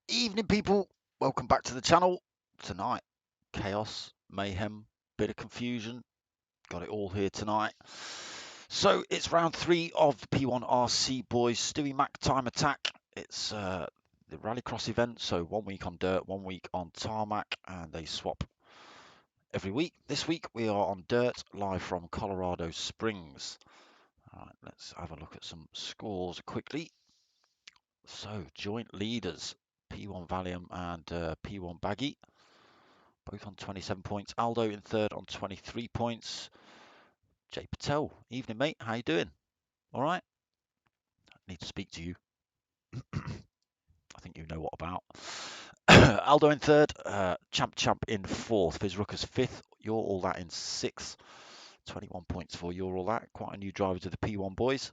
Evening people, welcome back to the channel. Tonight, chaos, mayhem, bit of confusion, got it all here tonight. So it's round 3 of the P1RC boys Stewie Mac time attack. It's the rallycross event, so 1 week on dirt, 1 week on tarmac, and they swap every week. This week we are on dirt, live from Colorado Springs. All right, let's have a look at some scores quickly. So joint leaders, P1 Valium and P1 Baggy, both on 27 points. Aldo in third on 23 points. Jay Patel, evening mate, how you doing? All right? I need to speak to you. I think you know what about. Aldo in third, Champ in fourth, Fizrucker's fifth, You're All That in sixth. 21 points for You're All That, quite a new driver to the P1 boys.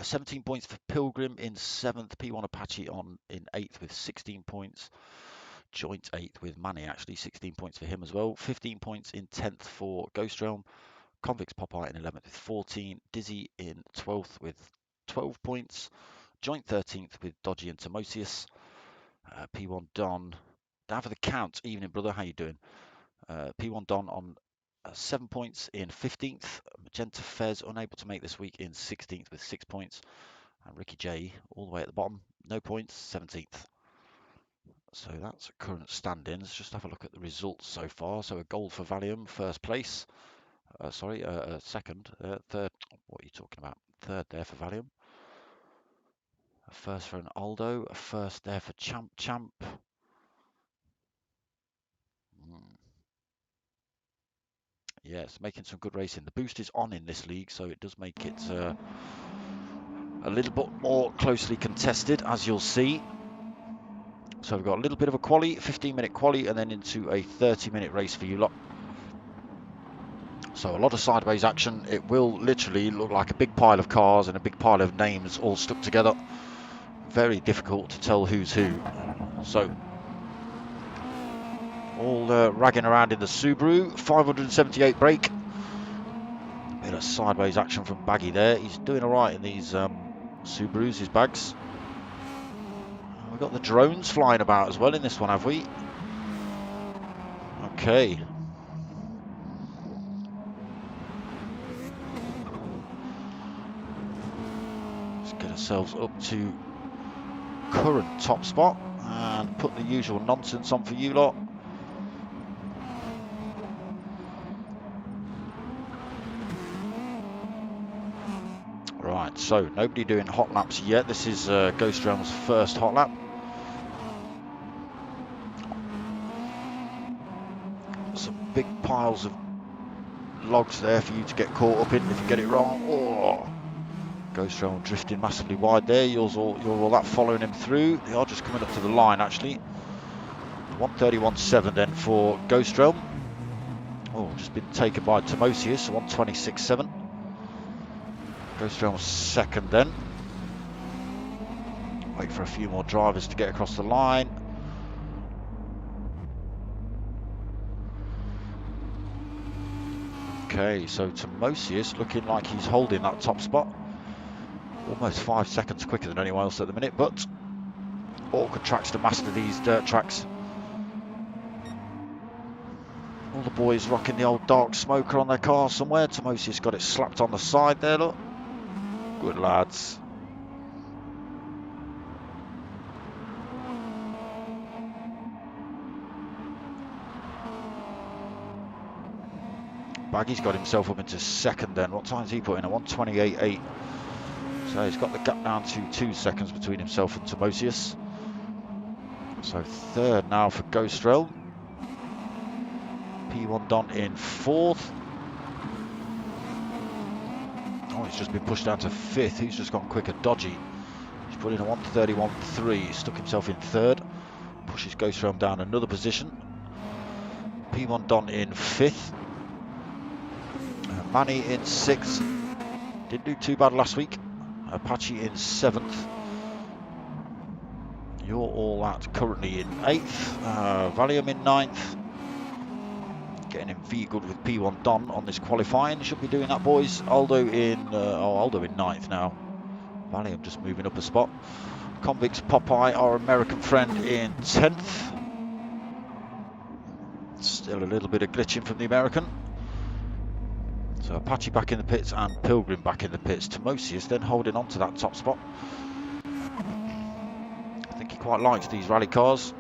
17 points for Pilgrim in seventh, P1 Apache on in eighth with 16 points. Joint eighth with Manny, actually 16 points for him as well. 15 points in 10th for Ghost Realm. Convicts Popeye in 11th with 14. Dizzy in 12th with 12 points. Joint 13th with Dodgy and Timosius. P1 Don down for the count. Evening brother, how you doing? P1 Don on 7 points in 15th. Magenta Fez unable to make this week in 16th with 6 points. And Ricky J all the way at the bottom, no points, 17th. So that's current standings. Just have a look at the results so far. So a gold for Valium, first place. Second, third. What are you talking about? Third there for Valium. A first for an Aldo. A first there for Champ. Yes, making some good racing. The boost is on in this league, so it does make it a little bit more closely contested, as you'll see. So we've got a little bit of a quali, 15-minute quali, and then into a 30-minute race for you lot. So a lot of sideways action. It will literally look like a big pile of cars and a big pile of names all stuck together. Very difficult to tell who's who. So all ragging around in the Subaru. 578 brake. Bit of sideways action from Baggy there. He's doing all right in these Subarus, his bags. We've got the drones flying about as well in this one, have we? Okay. Let's get ourselves up to current top spot and put the usual nonsense on for you lot. Right, so nobody doing hot laps yet. This is Ghost Realm's first hot lap. Some big piles of logs there for you to get caught up in if you get it wrong. Oh, Ghost Realm drifting massively wide there. You're all that following him through. They are just coming up to the line actually. 131.7 then for Ghost Realm. Oh, just been taken by Timosius, 126.7. Ghost Realm second then. Wait for a few more drivers to get across the line. Okay, so Timosius looking like he's holding that top spot. Almost 5 seconds quicker than anyone else at the minute, but awkward tracks to master these dirt tracks. All the boys rocking the old dark smoker on their car somewhere. Timosius got it slapped on the side there, look. Good lads. Baggy's got himself up into second then. What time's he put in? A 128.8. So he's got the gap down to 2 seconds between himself and Timosius. So third now for Ghost Realm. P1 Don in fourth. Oh, he's just been pushed down to fifth. He's just gone quicker. Dodgy. He's put in a 131.3. He's stuck himself in third. Pushes Ghost Realm down another position. P1 Don in fifth. Manny in 6th. Didn't do too bad last week. Apache in 7th. You're all at currently in 8th. Valium in 9th. Getting in V good with P1 Don on this qualifying. Should be doing that, boys. Aldo in 9th now. Valium just moving up a spot. Convicts Popeye, our American friend, in 10th. Still a little bit of glitching from the American. So Apache back in the pits and Pilgrim back in the pits. Timosius then holding on to that top spot. I think he quite likes these rally cars.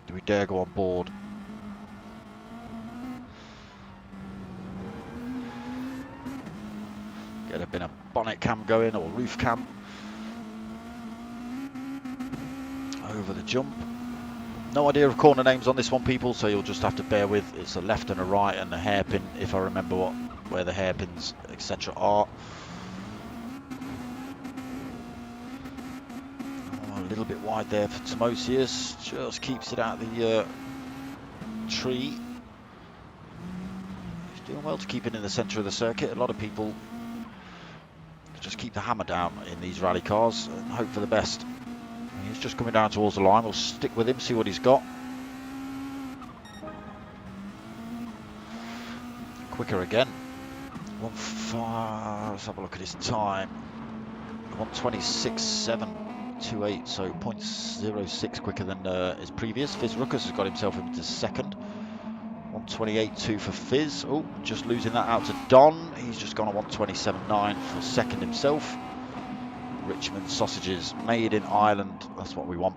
Do we dare go on board? Get a bit of bonnet cam going, or roof cam. Over the jump. No idea of corner names on this one, people, so you'll just have to bear with. It's a left and a right and a hairpin, if I remember where the hairpins, etc. are. Oh, a little bit wide there for Timosius. Just keeps it out of the tree. He's doing well to keep it in the centre of the circuit. A lot of people just keep the hammer down in these rally cars and hope for the best. He's just coming down towards the line. We'll stick with him, see what he's got. Quicker again. 1.5. Let's have a look at his time. 1:26.728, so 0.06 quicker than his previous. Fizz Ruckus has got himself into 2nd. 1:28.2 for Fizz. Oh, just losing that out to Don. He's just gone on 1:27.9 for 2nd himself. Richmond sausages, made in Ireland. That's what we want.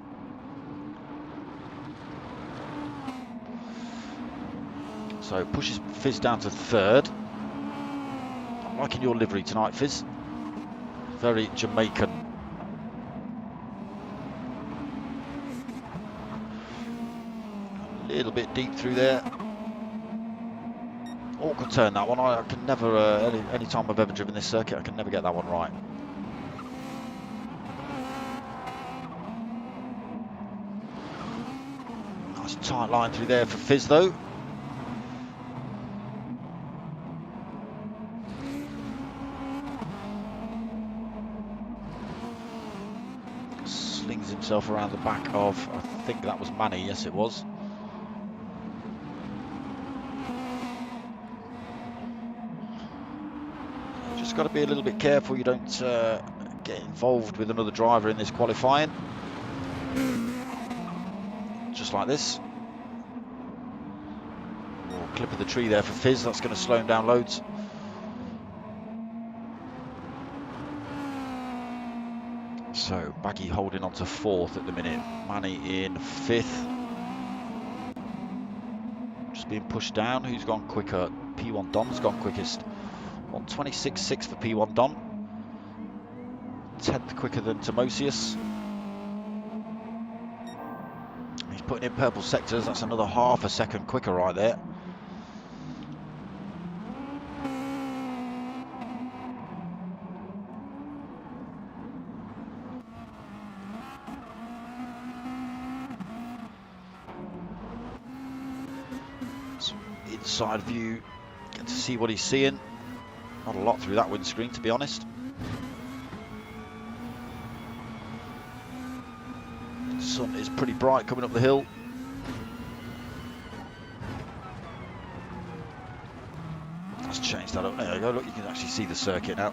So pushes Fizz down to 3rd. I'm liking your livery tonight, Fizz. Very Jamaican. A little bit deep through there. Awkward turn, that one. I can never, any time I've ever driven this circuit, I can never get that one right. Nice tight line through there for Fizz, though. Slings himself around the back of, I think that was Manny, yes it was. Just got to be a little bit careful you don't get involved with another driver in this qualifying. Just like this. Oh, clip of the tree there for Fizz, that's going to slow him down loads. So Baggy holding on to 4th at the minute. Manny in 5th. Just being pushed down. Who's gone quicker? P1 Don's gone quickest. 1:26.6 for P1 Don. 10th quicker than Timosius. He's putting in purple sectors. That's another half a second quicker right there. Inside view, get to see what he's seeing. Not a lot through that windscreen, to be honest. The sun is pretty bright coming up the hill. Let's change that up. There you go, look, you can actually see the circuit now.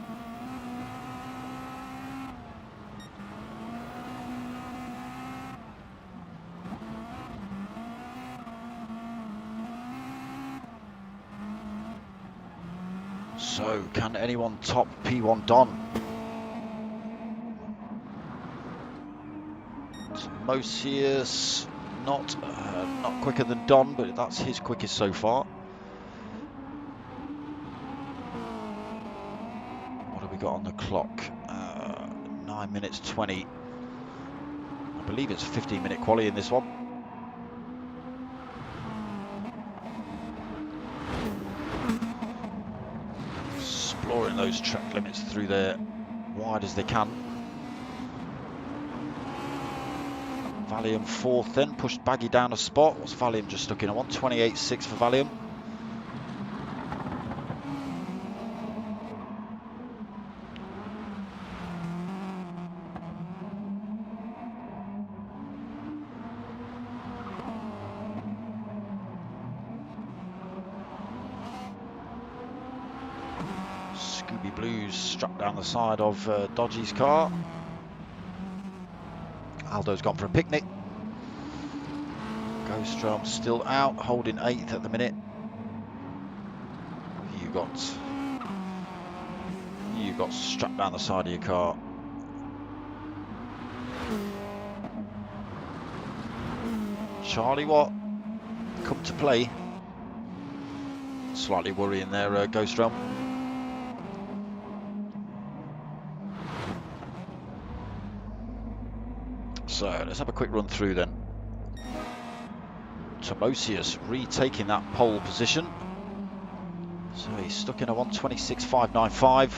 So, can anyone top P1 Don? Timosius, not quicker than Don, but that's his quickest so far. What have we got on the clock? 9 minutes 20. I believe it's a 15-minute quali in this one. Exploring those track limits through there wide as they can. Valium fourth then, pushed Baggy down a spot. What's Valium just stuck in? A 128.6 for Valium. Scooby Blues struck down the side of Dodgy's car. Aldo's gone for a picnic. Ghostdrum still out, holding 8th at the minute. You got struck down the side of your car. Charlie Watt, come to play. Slightly worrying there, Ghostdrum. So let's have a quick run through then. Tomosius retaking that pole position. So he's stuck in a 126.595.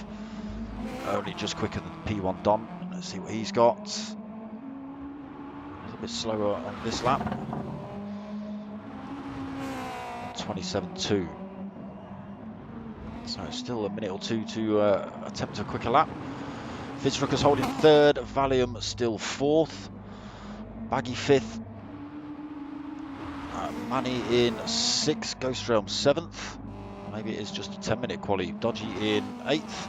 Only just quicker than P1 Don. Let's see what he's got. A little bit slower on this lap. 127.2. So still a minute or two to attempt a quicker lap. Fitzrooker's holding 3rd. Valium still 4th. Baggy 5th. Manny in 6th. Ghostdrum 7th. Maybe it is just a 10-minute quali. Dodgy in 8th.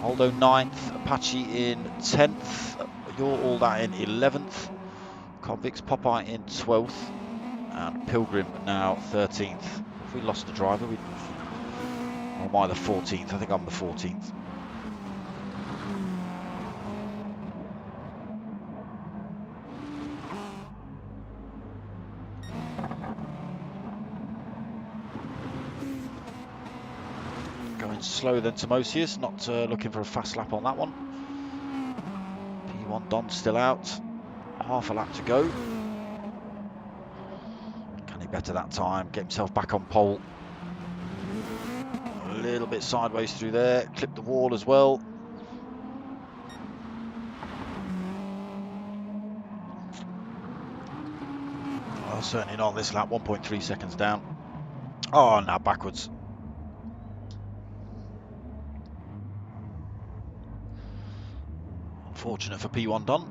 Aldo 9th. Apache in 10th. You're all that in 11th. Convicts Popeye in 12th. And Pilgrim now 13th. If we lost the driver, or am I the 14th? I think I'm the 14th. Going slower than Tomosius, not looking for a fast lap on that one. P1 Don still out, half a lap to go. Can he better that time, get himself back on pole? A little bit sideways through there, clipped the wall as well. Well, certainly not on this lap, 1.3 seconds down. Oh, now backwards. Unfortunate for P1 Don.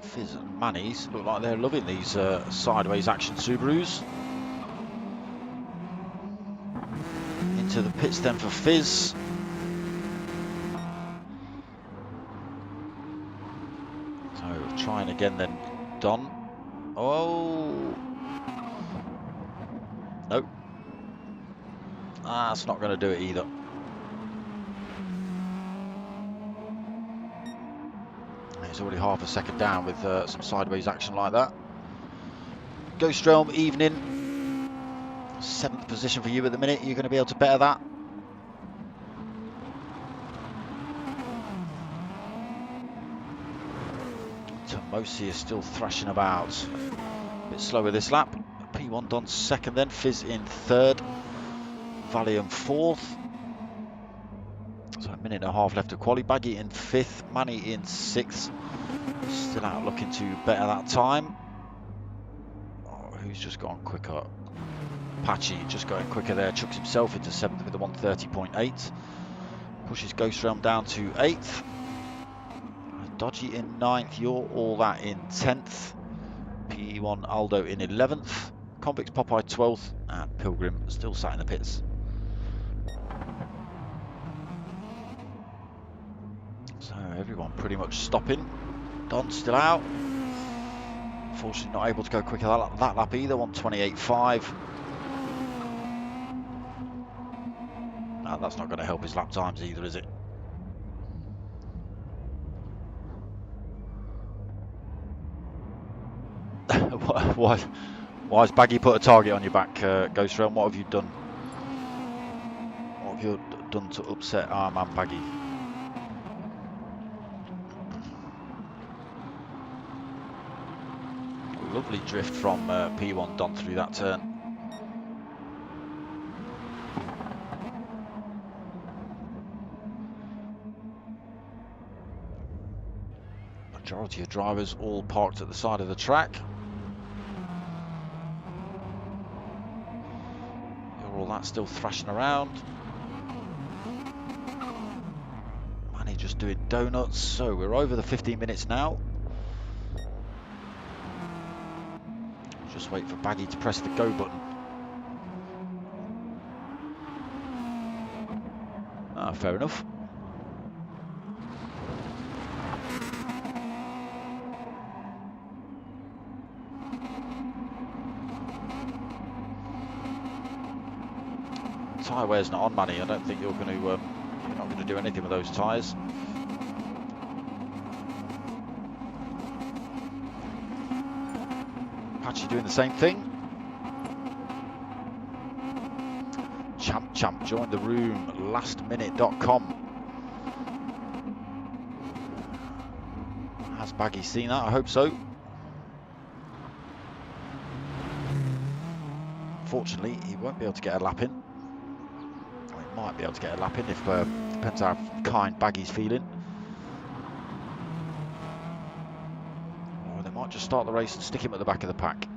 Fizz and Manny's look like they're loving these sideways action Subarus. Into the pits then for Fizz. So trying again then Don. Oh. Nope. That's not going to do it either. He's already half a second down with some sideways action like that. Ghost Realm evening. 7th position for you at the minute. You're going to be able to better that. Tomosi is still thrashing about. A bit slower this lap. P1 Don 2nd then. Fizz in 3rd. Valium 4th. So a minute and a half left to quali. Baggy in 5th. Manny in 6th. Still out looking to better that time. Oh, who's just gone quicker? Apache just going quicker there. Chucks himself into 7th with a 130.8. Pushes Ghost Realm down to 8th. Dodgy in 9th. You're all that in 10th. P1 Aldo in 11th. Convicts Popeye 12th. And Pilgrim still sat in the pits. So everyone pretty much stopping. Don still out. Unfortunately not able to go quicker that lap either. 128.5. No, that's not going to help his lap times either, is it? Why has Baggy put a target on your back, Ghost Realm? What have you done? What have you done to upset our man Baggy? Lovely drift from P1 Don through that turn. Majority of drivers all parked at the side of the track. You're all that still thrashing around. Manny just doing donuts. So we're over the 15 minutes now. Just wait for Baggy to press the go button. Ah, fair enough. Tyre wear's not on, Manny. I don't think you're not going to do anything with those tyres. Patchy doing the same thing. Champ joined the room. Lastminute.com. Has Baggy seen that? I hope so. Fortunately, he won't be able to get a lap in. Or he might be able to get a lap in if depends how kind Baggy's feeling. Or they might just start the race and stick him at the back of the pack.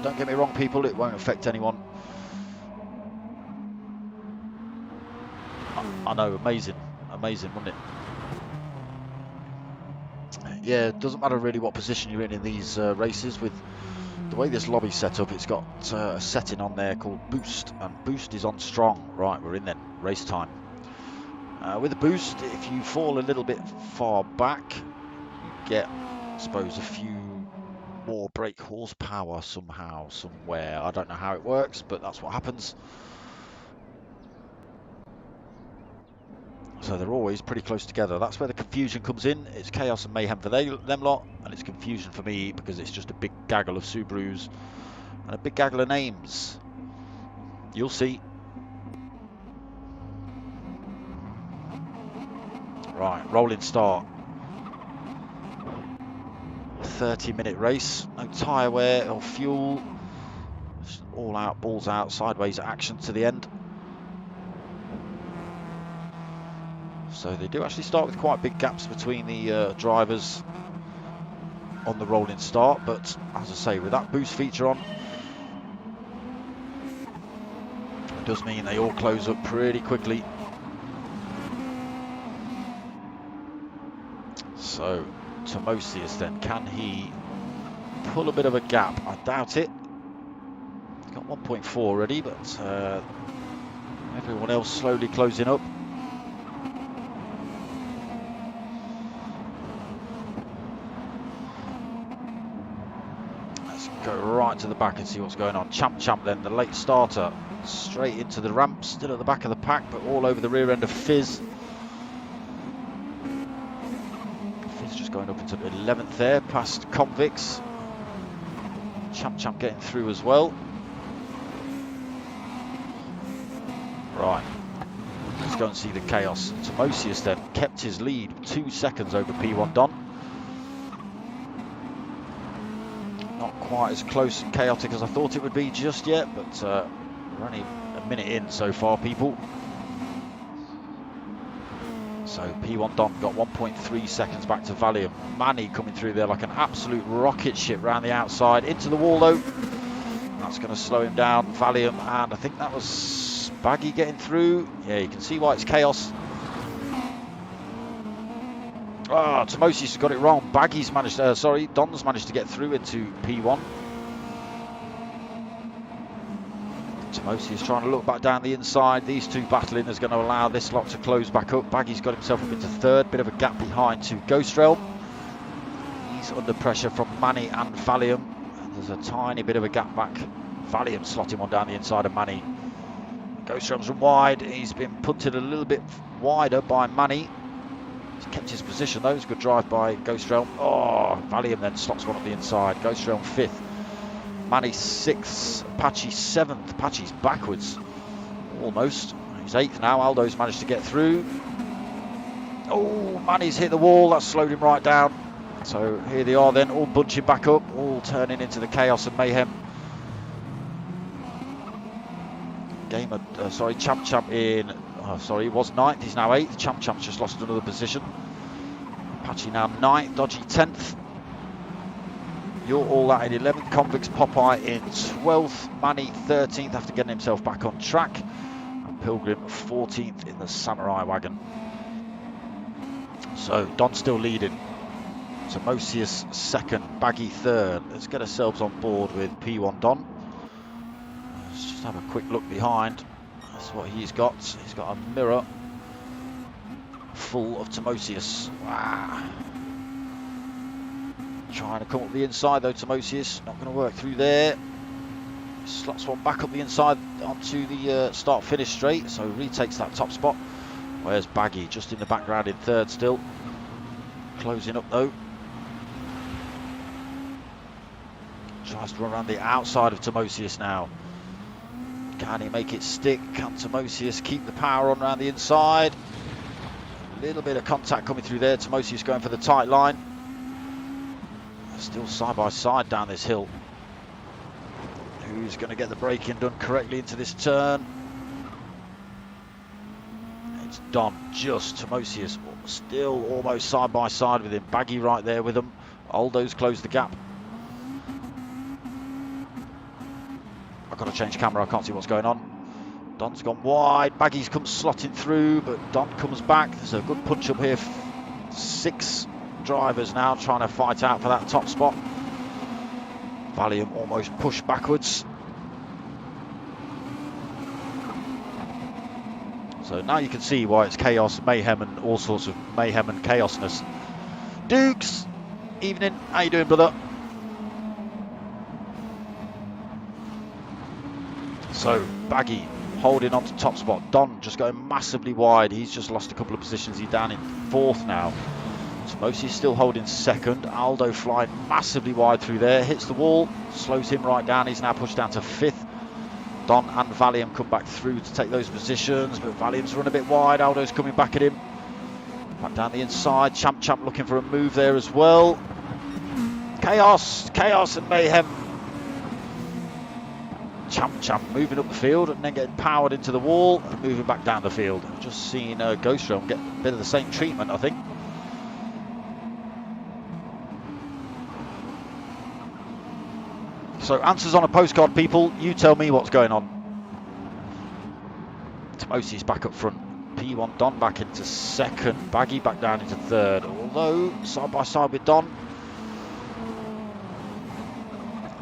Don't get me wrong, people, it won't affect anyone. I know, amazing, wouldn't it? Yeah, it doesn't matter really what position you're in these races. With the way this lobby's set up, it's got a setting on there called boost, and boost is on strong. Right, we're in then, race time. With the boost, if you fall a little bit far back, you get, I suppose, a few more brake horsepower somehow, somewhere. I don't know how it works, but that's what happens. So they're always pretty close together. That's where the confusion comes in. It's chaos and mayhem for them lot, and it's confusion for me because it's just a big gaggle of Subarus and a big gaggle of names. You'll see. Right, rolling start. 30-minute race. No tyre wear or fuel. Just all out, balls out, sideways action to the end. So they do actually start with quite big gaps between the drivers on the rolling start, but as I say, with that boost feature on, it does mean they all close up pretty quickly. So Tomosius then, can he pull a bit of a gap? I doubt it. He's got 1.4 already, but everyone else slowly closing up. Go right to the back and see what's going on. Champ then, the late starter, straight into the ramp, still at the back of the pack, but all over the rear end of Fizz. Fizz just going up into 11th there, past Convicts. Champ getting through as well. Right, let's go and see the chaos. Tomosius then kept his lead 2 seconds over P1 Don. Quite as close and chaotic as I thought it would be just yet, but we're only a minute in so far, people. So P1 Don got 1.3 seconds back to Valium. Manny coming through there like an absolute rocket ship round the outside. Into the wall though. That's going to slow him down. Valium, and I think that was Baggy getting through. Yeah, you can see why it's chaos. Ah, Tomosius has got it wrong. Baggy's managed, Don's managed to get through into P1. Tomosius trying to look back down the inside. These two battling is going to allow this lot to close back up. Baggy's got himself up into third. Bit of a gap behind to Ghost Realm. He's under pressure from Manny and Valium. And there's a tiny bit of a gap back. Valium slotting one down the inside of Manny. Ghost Realm's run wide. He's been punted a little bit wider by Manny. He's kept his position though. It's a good drive by Ghost Realm. Oh, Valium then slots one up the inside. Ghost Realm 5th. Manny 6th. Apache 7th. Apache's backwards. Almost. He's 8th now. Aldo's managed to get through. Oh, Manny's hit the wall. That slowed him right down. So here they are then, all bunching back up. All turning into the chaos and mayhem. Champ in... Oh, sorry, he was 9th, he's now 8th. Champ's just lost another position. Apache Apache now 9th, Dodgy 10th. You're All That in 11th, Convicts Popeye in 12th, Manny 13th after getting himself back on track, and Pilgrim 14th in the Samurai wagon. So Don still leading, Timosius 2nd, Baggy 3rd. Let's get ourselves on board with P1 Don. Let's just have a quick look behind. That's what he's got. He's got a mirror full of Timosius. Wow. Trying to come up the inside though, Timosius. Not going to work through there. Slots one back up the inside onto the start-finish straight, so retakes that top spot. Where's Baggy? Just in the background in 3rd still. Closing up though. Tries to run around the outside of Timosius now. Can he make it stick? Can Timosius keep the power on around the inside? A little bit of contact coming through there. Timosius going for the tight line. Still side by side down this hill. Who's going to get the braking done correctly into this turn? It's Don, just Timosius still almost side by side with him. Baggy right there with him. Aldo's closed the gap. I've got to change camera, I can't see what's going on. Don's gone wide, Baggy's come slotting through, but Don comes back. There's a good punch up here. 6 drivers now trying to fight out for that top spot. Valium almost pushed backwards. So now you can see why it's chaos, mayhem, and all sorts of mayhem and chaosness. Dukes, evening, how you doing, brother? So Baggy holding on to top spot. Don just going massively wide. He's just lost a couple of positions. He's down in 4th now. Timosius still holding 2nd. Aldo flying massively wide through there. Hits the wall. Slows him right down. He's now pushed down to 5th. Don and Valium come back through to take those positions. But Valium's run a bit wide. Aldo's coming back at him. Back down the inside. Champ looking for a move there as well. Chaos and mayhem. Champ moving up the field and then getting powered into the wall and moving back down the field. I've just seen Ghost Realm get a bit of the same treatment, I think. So answers on a postcard, people. You tell me what's going on. Timosius back up front. P1 Don back into 2nd. Baggy back down into 3rd. Although side by side with Don.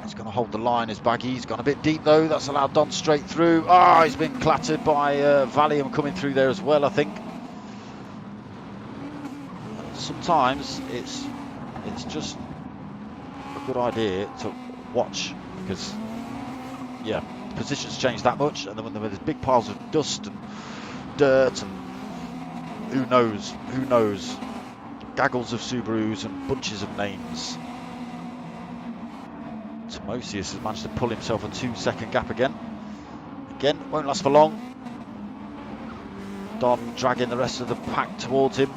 He's going to hold the line as Baggy. He's gone a bit deep though. That's allowed Don straight through. He's been clattered by Valium coming through there as well, I think. Sometimes it's just a good idea to watch, because yeah, the positions change that much, and then when there's big piles of dust and dirt and who knows, gaggles of Subarus and bunches of names. Timosius has managed to pull himself a 2-second gap again, won't last for long. Don dragging the rest of the pack towards him.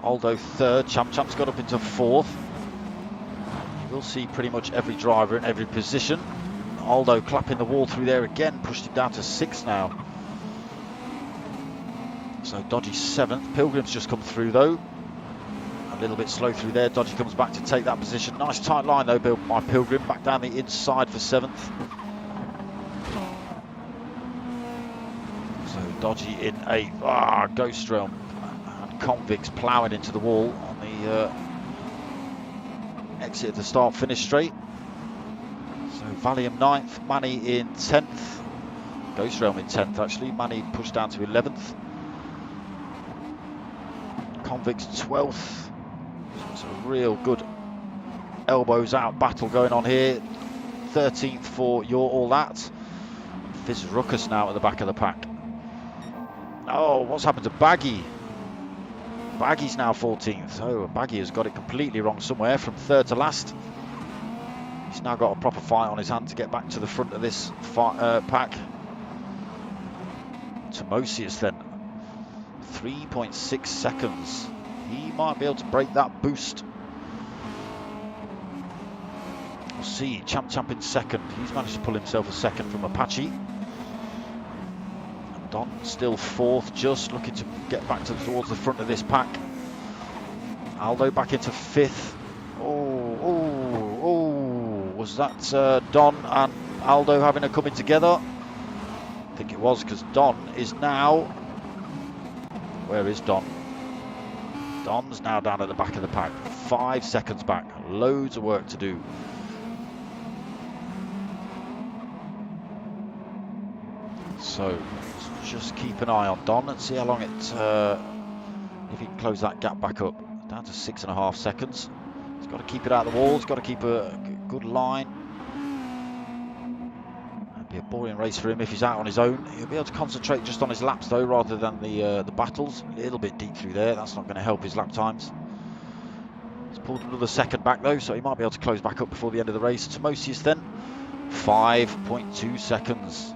Aldo 3rd, Champ's got up into 4th. We'll see pretty much every driver in every position. Aldo clapping the wall through there again, pushed him down to 6th now. So Dodgy 7th. Pilgrim's just come through though. A little bit slow through there. Dodgy comes back to take that position. Nice tight line though, built by Pilgrim. Back down the inside for 7th. So Dodgy in 8th. Ghost Realm and Convicts ploughing into the wall on the exit of the start-finish straight. So Valium 9th, Manny in 10th. Ghost Realm in 10th actually. Manny pushed down to 11th. Convicts 12th. So it's a real good elbows out battle going on here. 13th for You're All That. Fizz Ruckus now at the back of the pack. Oh, what's happened to Baggy? Baggy's now 14th. Oh, Baggy has got it completely wrong somewhere from 3rd to last. He's now got a proper fight on his hand to get back to the front of this pack. Timosius then. 3.6 seconds. He might be able to break that boost. We'll see. Champ in 2nd. He's managed to pull himself a 2nd from Apache. Don still 4th, just looking to get back towards the front of this pack. Aldo back into 5th. Was that Don and Aldo having a coming together? I think it was, because Don is now... Where is Don? Don's now down at the back of the pack. 5 seconds back. Loads of work to do. So, let's just keep an eye on Don and see how long if he can close that gap back up. Down to 6.5 seconds. He's got to keep it out of the wall. He's got to keep a good line. It'll be a boring race for him if he's out on his own. He'll be able to concentrate just on his laps though, rather than the battles. A little bit deep through there. That's not going to help his lap times. He's pulled another second back though, so he might be able to close back up before the end of the race. Timosius then, 5.2 seconds.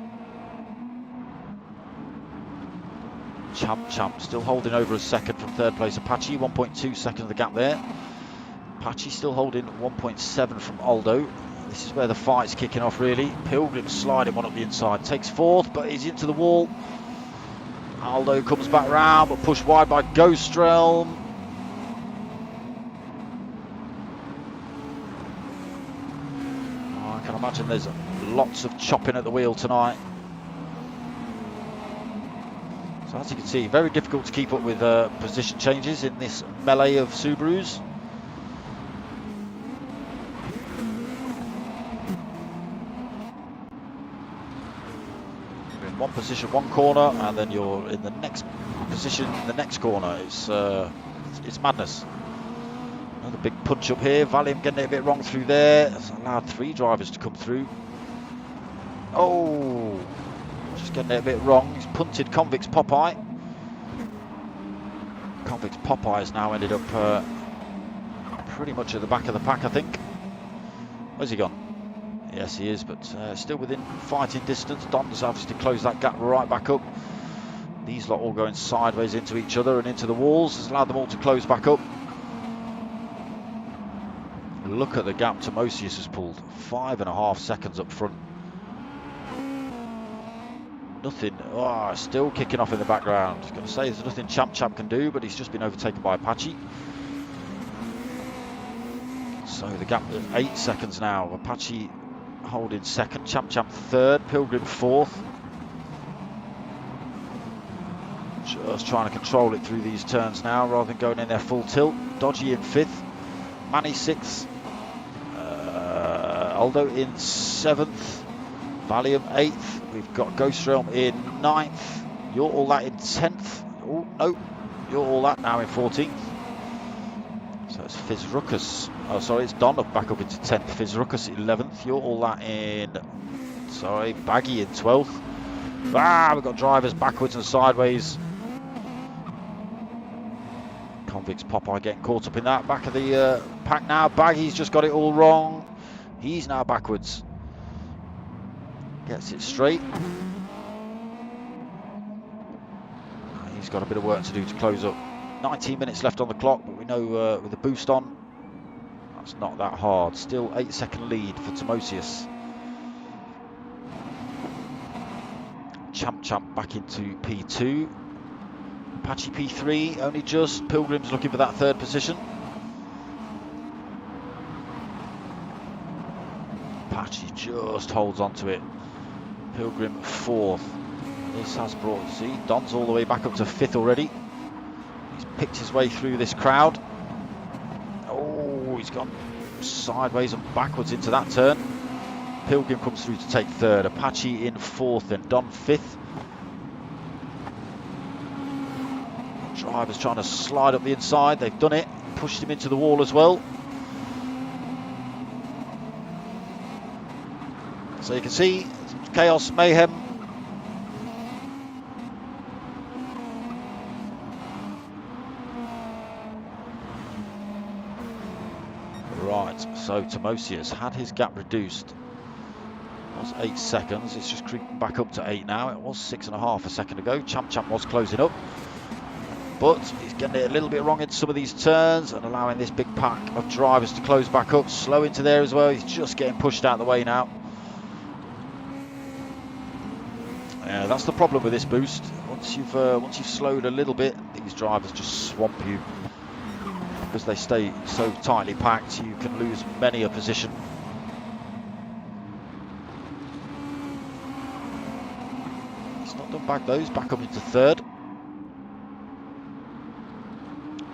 Champ still holding over a second from 3rd place. Apache, 1.2 seconds of the gap there. Apache still holding 1.7 from Aldo. This is where the fight's kicking off really. Pilgrim sliding one up the inside. Takes 4th, but he's into the wall. Aldo comes back round, but pushed wide by Ghost Realm. I can imagine there's lots of chopping at the wheel tonight. So as you can see, very difficult to keep up with position changes in this melee of Subarus. You're in one position, one corner, and then you're in the next position, in the next corner. It's madness. Another big punch up here. Valium getting it a bit wrong through there. That's allowed 3 drivers to come through. Oh! Just getting it a bit wrong. He's punted Convict's Popeye. Convict's Popeye has now ended up pretty much at the back of the pack, I think. Where's he gone? Yes, he is, but still within fighting distance. Don's obviously closed that gap right back up. These lot all going sideways into each other and into the walls has allowed them all to close back up. Look at the gap Timosius has pulled. 5.5 seconds up front. Nothing, still kicking off in the background. I was going to say there's nothing Champ can do, but he's just been overtaken by Apache. So the gap is 8 seconds now. Apache holding 2nd, Champ 3rd, Pilgrim 4th. Just trying to control it through these turns now, rather than going in there full tilt. Dodgy in 5th, Manny 6th, Aldo in 7th. Valium 8th, we've got Ghost Realm in 9th, You're All That in 10th, oh no, You're All That now in 14th, so it's Fizruckus, oh sorry, it's Don back up into 10th, Fizruckus 11th, You're All That in, sorry, Baggy in 12th, we've got drivers backwards and sideways, Convict's Popeye getting caught up in that, back of the pack now, Baggy's just got it all wrong, he's now backwards. Gets it straight. He's got a bit of work to do to close up. 19 minutes left on the clock, but we know with the boost on, that's not that hard. Still 8-second lead for Timosius. Champ back into P2. Apache P3, only just. Pilgrim's looking for that 3rd position. Apache just holds on to it. Pilgrim 4th. This has brought, see, Don's all the way back up to 5th already. He's picked his way through this crowd. Oh, he's gone sideways and backwards into that turn. Pilgrim comes through to take 3rd. Apache in 4th and Don 5th. Driver's trying to slide up the inside. They've done it. Pushed him into the wall as well. So you can see chaos, mayhem. Right, so Timosius had his gap reduced. It was 8 seconds. It's just creeping back up to 8 now. It was 6.5 a second ago. Champ was closing up. But he's getting it a little bit wrong in some of these turns and allowing this big pack of drivers to close back up. Slow into there as well. He's just getting pushed out of the way now. Yeah, that's the problem with this boost. Once you've slowed a little bit, these drivers just swamp you. because they stay so tightly packed, you can lose many a position. He's not done back those, back up into third.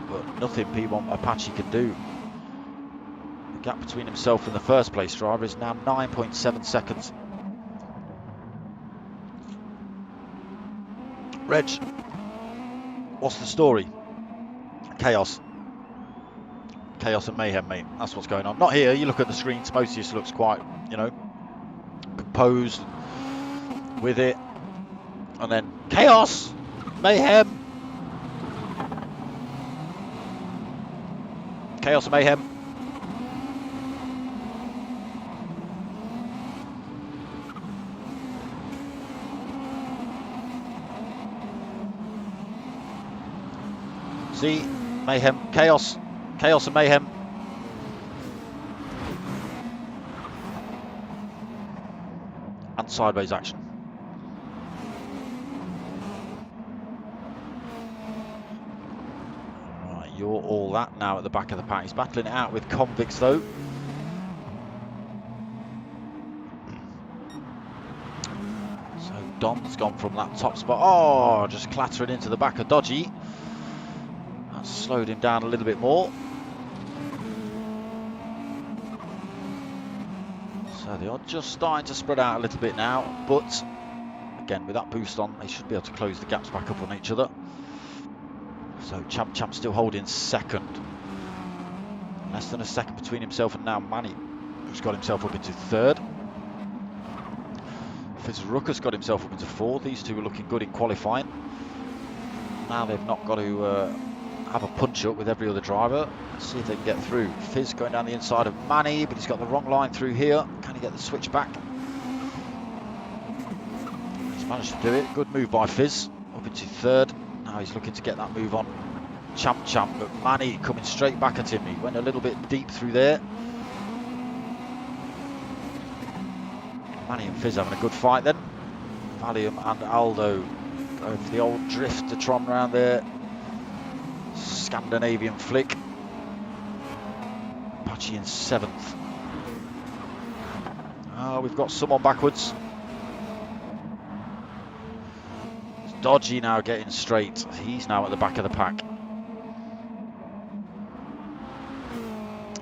But nothing P1 Apache can do. The gap between himself and the first place driver is now 9.7 seconds. Reg, what's the story? Chaos. Chaos and mayhem, mate. That's what's going on. Not here. You look at the screen. Timosius looks quite, you know, composed with it. And then chaos, mayhem. Chaos and mayhem. See, mayhem, chaos, chaos and mayhem. And sideways action. Right, you're all that now at the back of the pack. He's battling it out with Convicts though. So Don's gone from that top spot. Oh, just clattering into the back of Dodgy. That's slowed him down a little bit more. So they are just starting to spread out a little bit now, but again, with that boost on, they should be able to close the gaps back up on each other. So Champ still holding second. Less than a second between himself and now Manny, who's got himself up into third. Fitzrucker's got himself up into fourth. These two are looking good in qualifying. Now they've not got to have a punch up with every other driver. Let's see if they can get through. Fizz going down the inside of Manny, but he's got the wrong line through here. Can he get the switch back? He's managed to do it. Good move by Fizz. Up into third. Now he's looking to get that move on Champ, but Manny coming straight back at him. He went a little bit deep through there. Manny and Fizz having a good fight then. Valium and Aldo going for the old drifter-tron round there. Scandinavian flick. Apache in 7th. Oh, we've got someone backwards. It's Dodgy now getting straight. He's now at the back of the pack.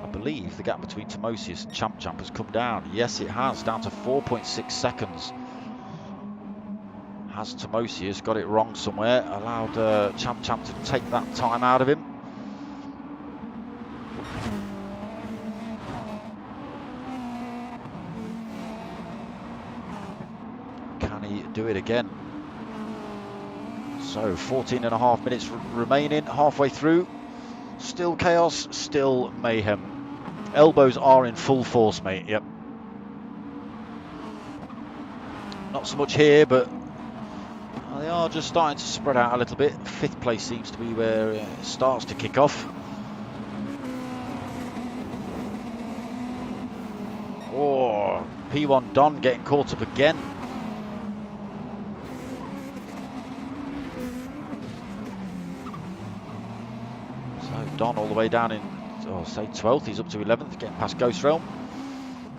I believe the gap between Timosius and Champ has come down. Yes, it has, down to 4.6 seconds. Has Timosius got it wrong somewhere? Allowed Champ to take that time out of him. Can he do it again? So 14.5 minutes remaining, halfway through. Still chaos, still mayhem. Elbows are in full force, mate. Yep. Not so much here, but they are just starting to spread out a little bit. 5th place seems to be where it starts to kick off. Oh, P1 Don getting caught up again. So Don all the way down in, say 12th. He's up to 11th, getting past Ghost Realm.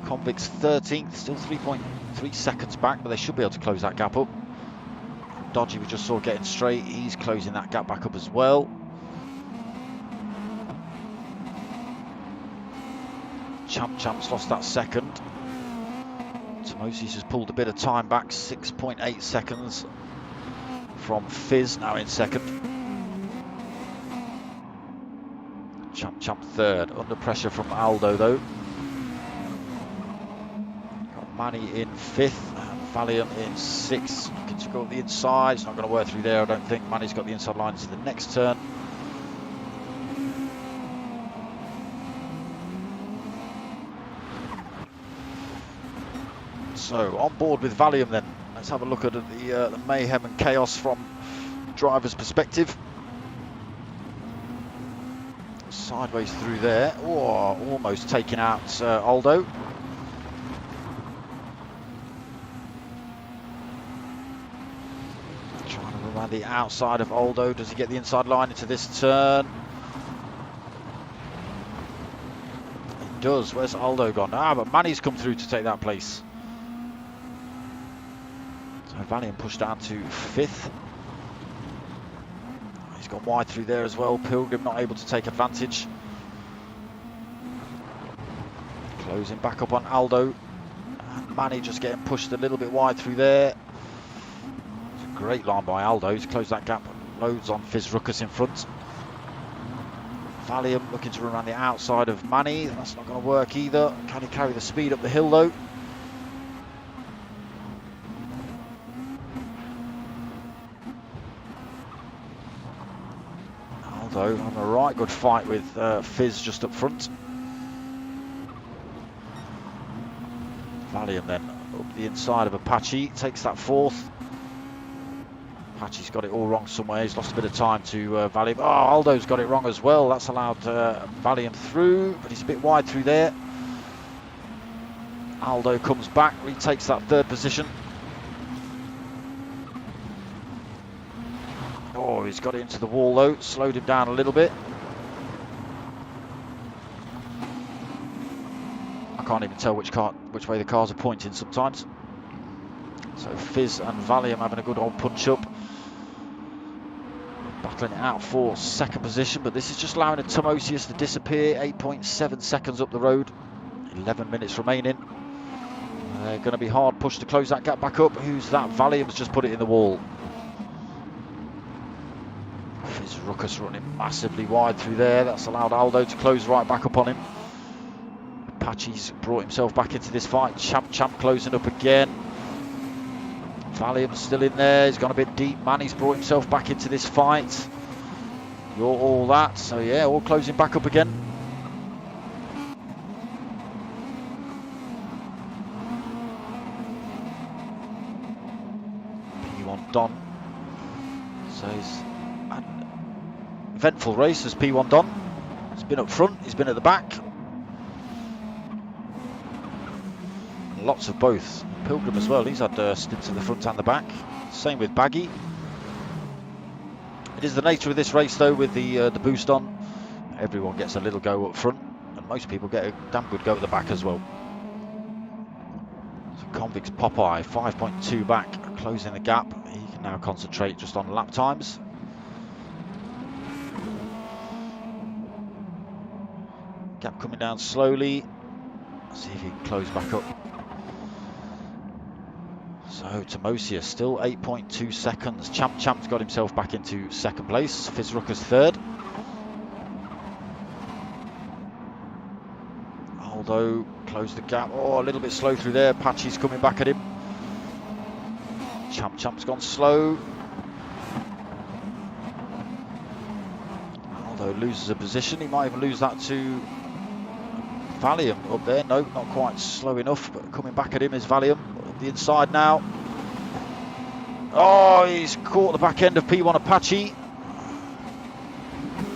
Convicts 13th, still 3.3 seconds back, but they should be able to close that gap up. Dodgy we just saw getting straight, he's closing that gap back up as well. Champ's lost that second. Timosius has pulled a bit of time back, 6.8 seconds from Fizz, now in second. Champ third, under pressure from Aldo though. Got Manny in 5th. Valium in 6th, looking to go up the inside. It's not going to work through there, I don't think. Manny's got the inside line to the next turn. So on board with Valium then. Let's have a look at the mayhem and chaos from the driver's perspective. Sideways through there. Oh, almost taking out Aldo. Around the outside of Aldo. Does he get the inside line into this turn? does. Where's Aldo gone? Ah, but Manny's come through to take that place. So Valiant pushed down to 5th. He's gone wide through there as well. Pilgrim not able to take advantage. Closing back up on Aldo. And Manny just getting pushed a little bit wide through there. It's a great line by Aldo. He's closed that gap loads on Fizz Ruckus in front. Valiant looking to run around the outside of Manny. That's not going to work either. Can he carry the speed up the hill though? Aldo having a right good fight with Fizz just up front. Valiant then up the inside of Apache, takes that 4th. Apache's got it all wrong somewhere. He's lost a bit of time to Valiant. Oh, Aldo's got it wrong as well. That's allowed Valiant through, but he's a bit wide through there. Aldo comes back, retakes that 3rd position. Oh, he's got it into the wall though, slowed him down a little bit. I can't even tell which way the cars are pointing sometimes. So Fizz and Valiant having a good old punch up. Battling it out for 2nd position, but this is just allowing a Tomosius to disappear. 8.7 seconds up the road, 11 minutes remaining. They're going to be hard pushed to close that gap back up. Who's that? Valiant's just put it in the wall. Fizz Ruckus running massively wide through there. That's allowed Aldo to close right back up on him. Apache's brought himself back into this fight. Champ closing up again. Valiant's still in there. He's gone a bit deep. Manny's brought himself back into this fight. You're all that. So yeah, all closing back up again. P1 Don. So he's had an eventful race as P1 Don. He's been up front. He's been at the back. Lots of both. Pilgrim as well, he's had stints in the front and the back. Same with Baggy. It is the nature of this race though, with the boost on. Everyone gets a little go up front, and most people get a damn good go at the back as well. So Convict's Popeye, 5.2 back, closing the gap. He can now concentrate just on lap times. Gap coming down slowly. See if he can close back up. So Tomosius still 8.2 seconds. Champ's got himself back into 2nd place. Fizz Ruckus 3rd. Aldo closed the gap. Oh, a little bit slow through there. Apache's coming back at him. Champ's gone slow. Aldo loses a position. He might even lose that to Valiant up there. No, not quite slow enough, but coming back at him is Valiant. Up the inside now. Oh, he's caught the back end of P1 Apache.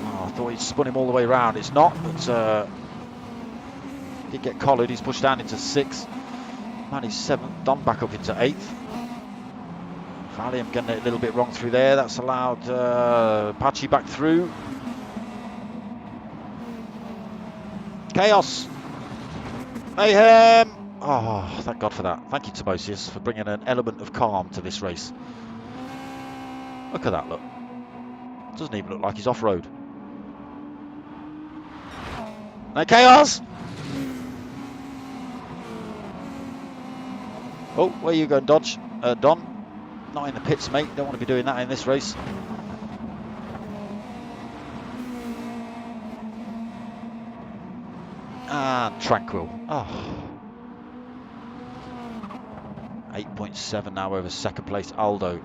Oh, I thought he'd spun him all the way around. It's not, but did get collared. He's pushed down into 6th. Manny's 7th. Don back up into 8th. Valiant getting it a little bit wrong through there. That's allowed Apache back through. Chaos. Mayhem! Oh, thank God for that. Thank you, Tomosius, for bringing an element of calm to this race. Look at that, look. Doesn't even look like he's off-road. No Chaos! Oh, where you going, Dodge? Don? Not in the pits, mate. Don't want to be doing that in this race. And Tranquil. Oh. 8.7 now over 2nd place Aldo.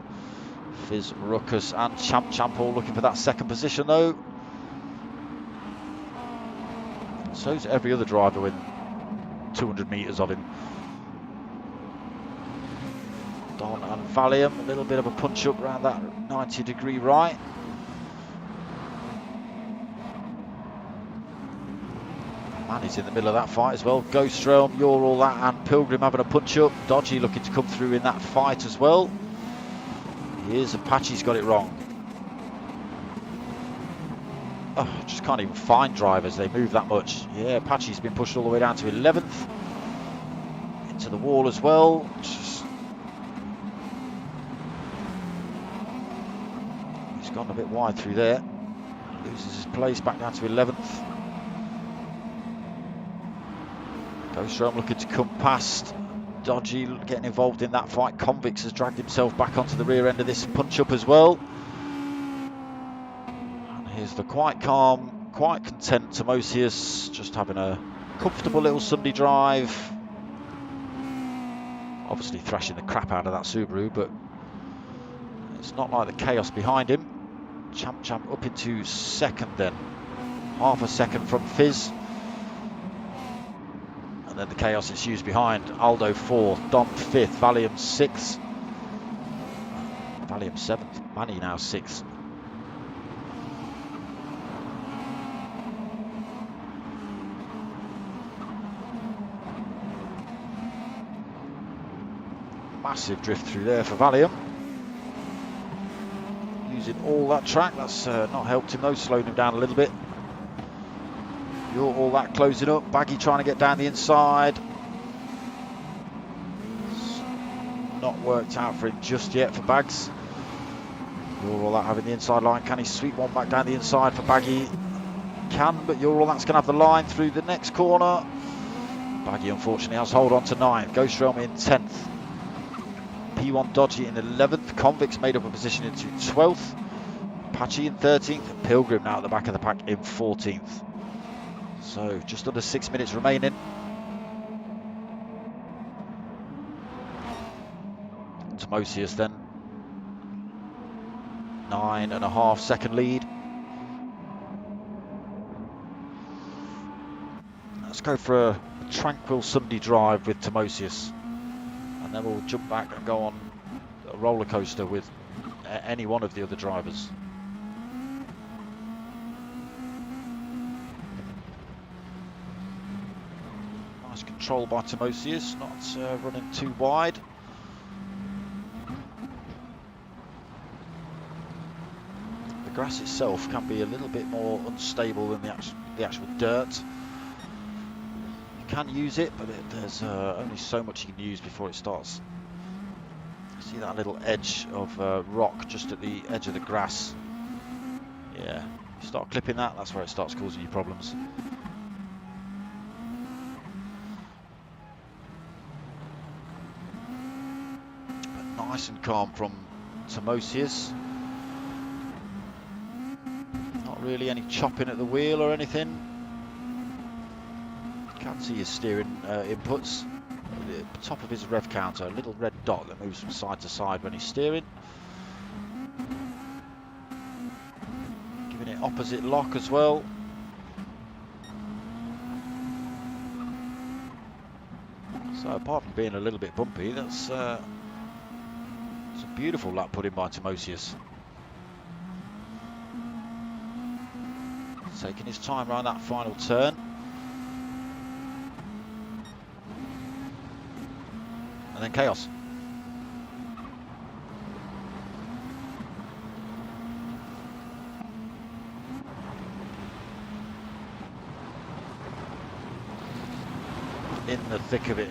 Fizz Ruckus and Champ all looking for that 2nd position though. So's every other driver with 200 metres of him. Don and Valiant, a little bit of a punch up around that 90-degree right. Manny's in the middle of that fight as well. Ghost Realm, You're All That, and Pilgrim having a punch up. Dodgy looking to come through in that fight as well. Here's Apache's got it wrong. just can't even find drivers. They move that much. Yeah, Apache's been pushed all the way down to 11th. Into the wall as well. He's gone a bit wide through there. Loses his place, back down to 11th. Ghostrom looking to come past. Dodgy getting involved in that fight. Convicts has dragged himself back onto the rear end of this punch-up as well. And here's the quite calm, quite content Timosius, just having a comfortable little Sunday drive. Obviously thrashing the crap out of that Subaru, but it's not like the chaos behind him. Champ up into second then. Half a second from Fizz. And then the chaos ensues behind. Aldo 4th, Dom 5th, Valium 6th. Valium 7th, Manny now 6th. Massive drift through there for Valium. Using all that track, that's not helped him though, slowed him down a little bit. You're all that closing up. Baggy trying to get down the inside. It's not worked out for him just yet for Bags. You're all that having the inside line. Can he sweep one back down the inside for Baggy? Can, but you're all that's going to have the line through the next corner. Baggy unfortunately has hold on to 9th. Ghost Realm in 10th. P1 Dodgy in 11th. Convicts made up a position into 12th. Apache in 13th. And Pilgrim now at the back of the pack in 14th. So just under 6 minutes remaining. Timosius then 9.5 second lead. Let's go for a tranquil Sunday drive with Timosius, and then we'll jump back and go on a roller coaster with any one of the other drivers. Nice control by Timosius, not running too wide. The grass itself can be a little bit more unstable than the actual dirt. You can use it, but there's only so much you can use before it starts. See that little edge of rock just at the edge of the grass? Yeah, you start clipping that, that's where it starts causing you problems. But nice and calm from Timosius. Not really any chopping at the wheel or anything. Can't see his steering inputs. At the top of his rev counter, a little red dot that moves from side to side when he's steering. Giving it opposite lock as well. So apart from being a little bit bumpy, that's it's a beautiful lap put in by Timosius. Taking his time around that final turn. And then chaos. In the thick of it.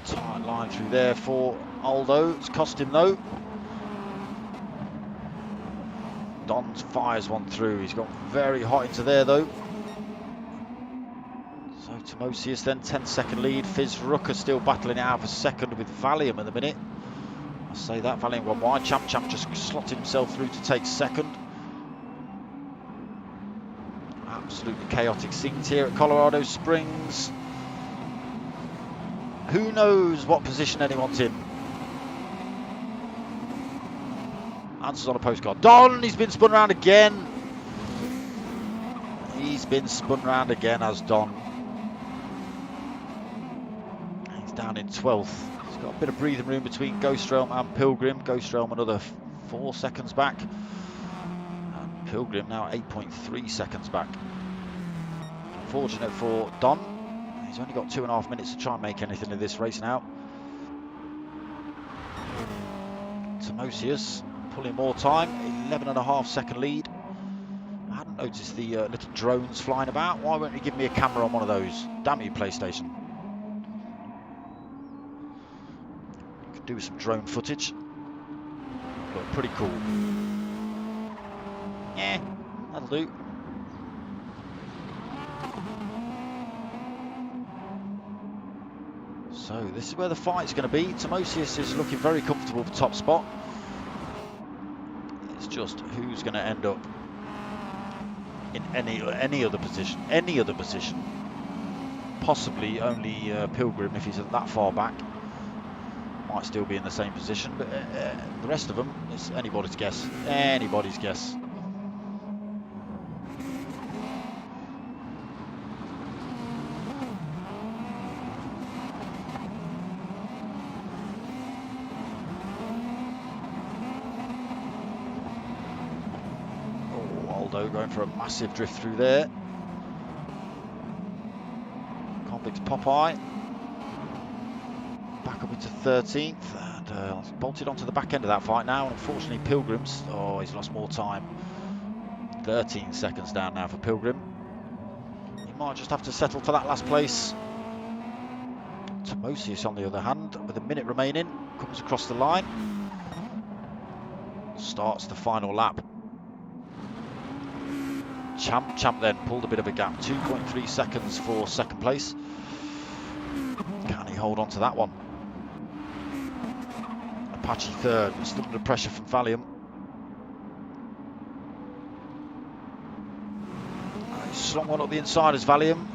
Tight line through there for Aldo. It's cost him though. Don fires one through. He's got very hot into there though. So Timosius then 10-second lead. Fizz Rucker still battling it out for second with Valium at the minute. I say that, Valium gone wide. Champ just slotted himself through to take second. Absolutely chaotic scenes here at Colorado Springs. Who knows what position anyone's in? Answers on a postcard. Don, he's been spun around again. He's been spun around again as Don. He's down in 12th. He's got a bit of breathing room between Ghost Realm and Pilgrim. Ghost Realm another 4 seconds back. And Pilgrim now 8.3 seconds back. unfortunate for Don. He's only got 2.5 minutes to try and make anything of this race now. Timosius pulling more time, 11.5 second lead. I hadn't noticed the little drones flying about. Why won't you give me a camera on one of those? Damn you, PlayStation. Could do with some drone footage. Look pretty cool. Yeah, that'll do. So this is where the fight's going to be. Timosius is looking very comfortable with the top spot. It's just who's going to end up in any other position. Possibly only Pilgrim, if he's that far back, might still be in the same position. But the rest of them, it's anybody's guess. Anybody's guess. Going for a massive drift through there. Convict's Popeye back up into 13th and bolted onto the back end of that fight now. And unfortunately, Pilgrim's, he's lost more time. 13 seconds down now for Pilgrim. He might just have to settle for that last place. Timosius, on the other hand, with a minute remaining, comes across the line, starts the final lap. Champ then pulled a bit of a gap, 2.3 seconds for second place. Can he hold on to that one? Apache third, still under pressure from Valium. He's slung one up the inside as Valium.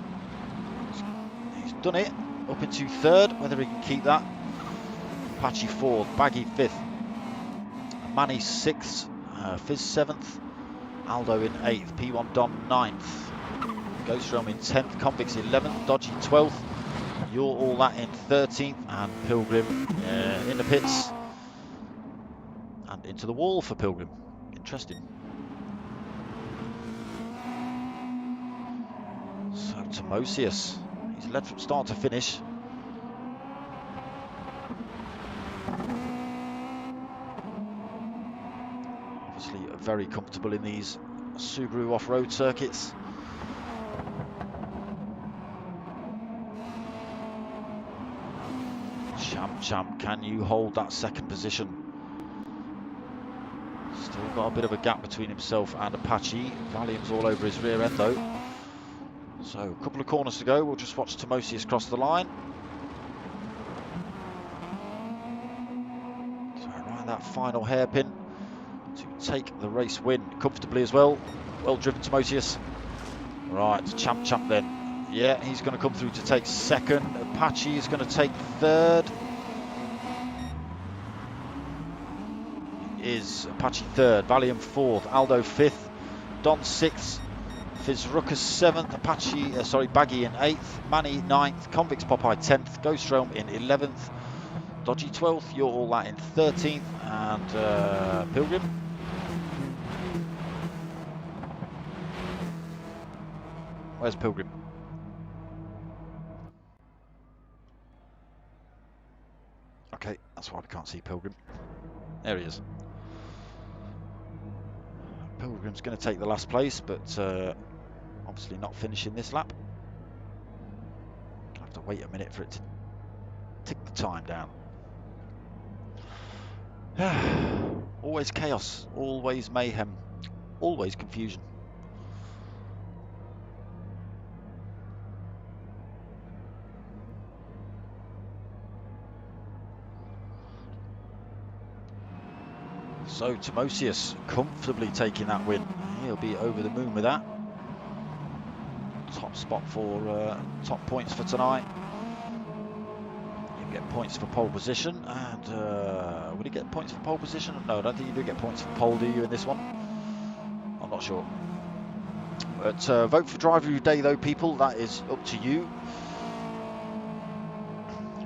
He's done it, up into third, whether he can keep that. Apache fourth, Baggy fifth, Manny sixth, Fizz seventh, Aldo in 8th, P1 Don 9th, Ghostrom in 10th, Convicts 11th, Dodgy 12th, You're All That in 13th, and Pilgrim in the pits and into the wall for Pilgrim. Interesting. So Timosius, he's led from start to finish. Very comfortable in these Subaru off-road circuits. Champ, can you hold that second position? Still got a bit of a gap between himself and Apache. Valium's all over his rear end though. So a couple of corners to go. We'll just watch Timosius cross the line. So around that final hairpin to take the race win comfortably as well. Well driven, Timosius. Right, Champ then. Yeah, he's going to come through to take second. Apache is going to take third. Is Apache third, Valium fourth, Aldo fifth, Don sixth, Fizz Ruckus seventh, Baggy in 8th, Manny 9th, Convicts Popeye 10th, Ghostrom in 11th, Dodgy 12th, You're All That in 13th, and Pilgrim. Where's Pilgrim? Okay, that's why we can't see Pilgrim. There he is. Pilgrim's going to take the last place, but obviously not finishing this lap. I'll have to wait a minute for it to tick the time down. Always chaos, always mayhem, always confusion. So Timosius comfortably taking that win. He'll be over the moon with that. Top spot for top points for tonight. You get points for pole position, and would he get points for pole position? No, I don't think you do get points for pole, do you, in this one? I'm not sure. But vote for driver of your day, though, people. That is up to you.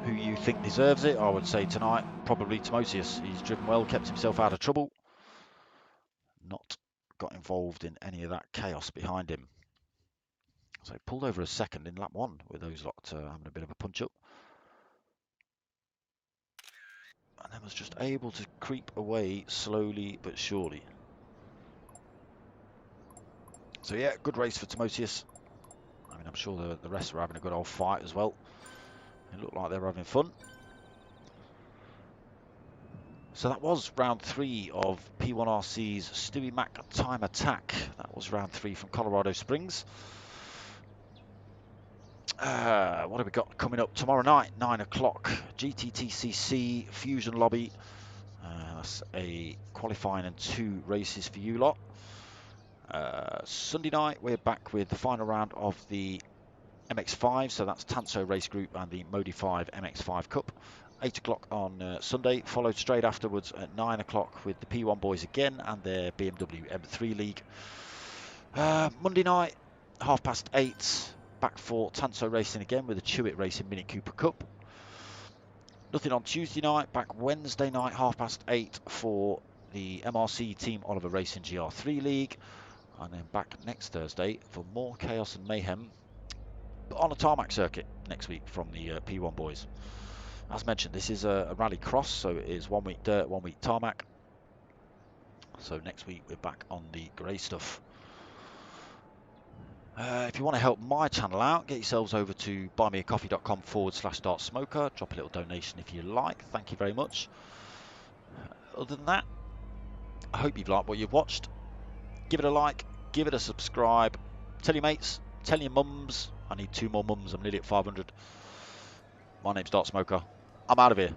Who you think deserves it? I would say tonight, probably Timosius. He's driven well, kept himself out of trouble. Not got involved in any of that chaos behind him. So pulled over a second in lap 1 with those lot having a bit of a punch up. And then was just able to creep away slowly but surely. So yeah, good race for Timotheus. I mean, I'm sure the rest are having a good old fight as well. It looked like they were having fun. So that was round 3 of P1RC's Stewie Mac Time Attack. That was round 3 from Colorado Springs. What have we got coming up tomorrow night, 9 o'clock? GTTCC Fusion Lobby. That's a qualifying and 2 races for you lot. Sunday night, we're back with the final round of the MX5, so that's Tanso Race Group and the Modi 5 MX5 Cup. 8 o'clock on Sunday, followed straight afterwards at 9 o'clock with the P1 boys again and their BMW M3 League. Monday night, 8:30, back for Tanso Racing again with the Chewit Racing Mini Cooper Cup. Nothing on Tuesday night, back Wednesday night, 8:30 for the MRC Team Oliver Racing GR3 League. And then back next Thursday for more chaos and mayhem on a tarmac circuit next week from the P1 boys. As mentioned, this is a rally cross, so it is 1 week dirt, 1 week tarmac. So next week we're back on the grey stuff. If you want to help my channel out, get yourselves over to buymeacoffee.com/dartsmoker. Drop a little donation if you like. Thank you very much. Other than that, I hope you've liked what you've watched. Give it a like, give it a subscribe. Tell your mates, tell your mums. I need 2 more mums. I'm nearly at 500. My name's Dartsmoker. I'm out of here.